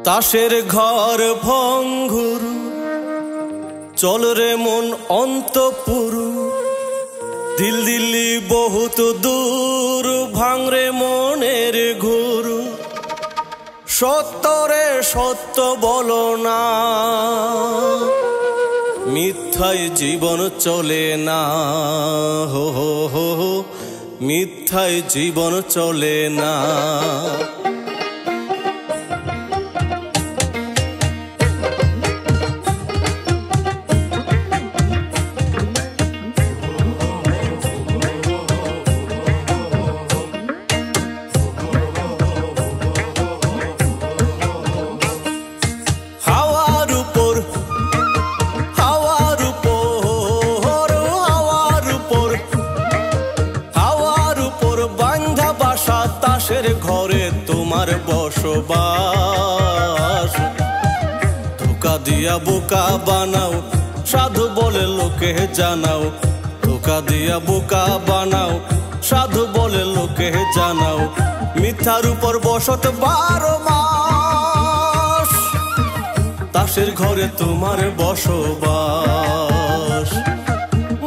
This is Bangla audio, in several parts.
তাসের ঘর ভঙ্গুর চল রে মন অন্তপুর দিল দিল্লি বহুত দূর ভাঙরে মনের ঘুর সত্যরে সত্য বলো না মিথ্যায় জীবন চলে না হো হো হো মিথ্যায় জীবন চলে না তাসের ঘরে তোমার বসবাস ধোকা দিয়া বোকা বানাও সাধু বলে লোকে জানাও ধোকা দিয়া বোকা বানাও সাধু বলে লোকে জানাও মিথ্যার উপর বসত 12 মাস তাসের ঘরে তোমার বসবাস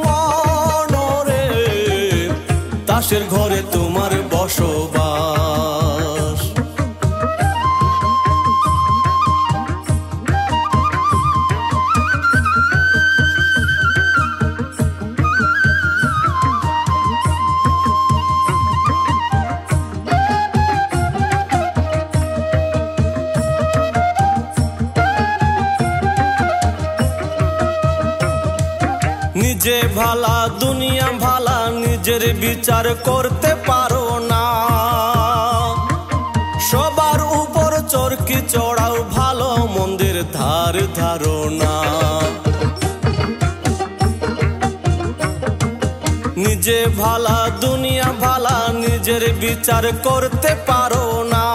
মনরে তাসের ঘরে তোমার বসবাস নিজে ভালা দুনিয়া ভালা নিজের বিচার করতে পারো না সবার উপর চরকি চড়াও ভালো মন্দের ধার ধারণা নিজে ভালা দুনিয়া ভালা নিজের বিচার করতে পারো না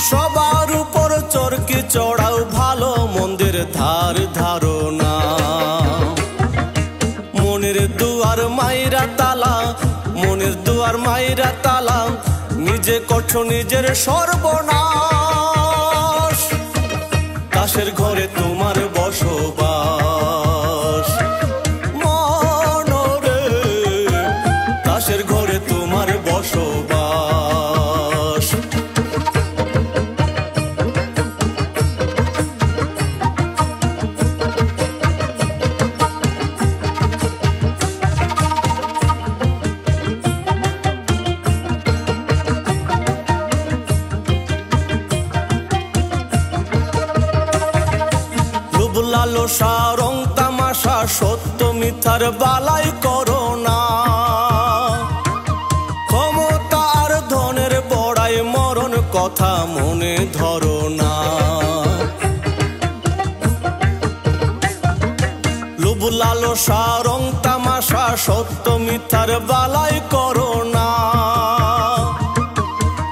সবার উপর চরকি চড়াও ভালো মন্দের ধার ধারণা মনের দুয়ার মাইরা তালা মনের দুয়ার মাইরা তালা নিজে করছো নিজের সর্বনাশ তাসের ঘরে তোমার বসবাস মনরে তাসের ঘরে তোমার বসবাস লালসা রং তামাশা সত্য মিথ্যার বালাই করো না ক্ষমতার ধনের বড়াই মরণ কথা মনে ধরো না লোভ লালসা রং তামাশা সত্য মিথ্যার বালাই করো না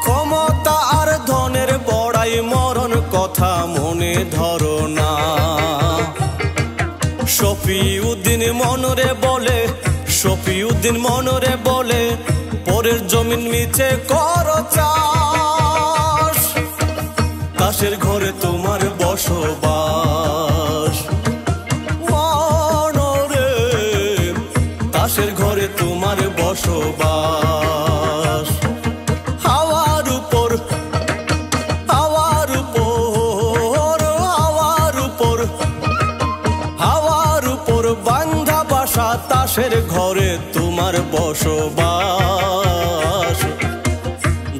ক্ষমতা আর ধনের বড়াই মরণ কথা মনে ধরো না শফিউদ্দিন মনরে বলে শফিউদ্দিন মনরে বলে পরের জমিন মিছে করো চাষ তাসের ঘরে তোমার বসবাস মনরে তাসের ঘরে তোমার বসবাস হাওয়ার উপর হাওয়ার উপর হাওয়ার উপর হাওয়ার উপর বান্ধা বাসা তাসের ঘরে তোমার বসবাস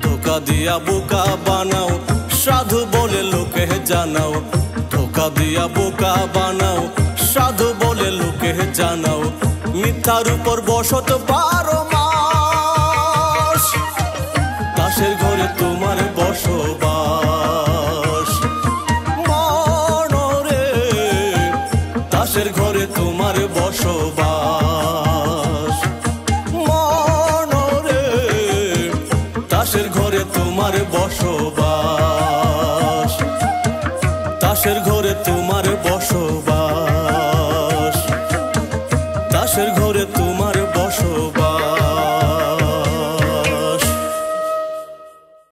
ধোকা দিয়া বোকা বানাও সাধু বলে লোকে জানাও ধোকা দিয়া বোকা বানাও সাধু বলে লোকে জানাও মিথ্যার উপর বসত 12 মাস তাসের ঘরে তোমার বসবাস মনরে তাসের ঘরে তোমার বসবাস মনরে তাসের ঘরে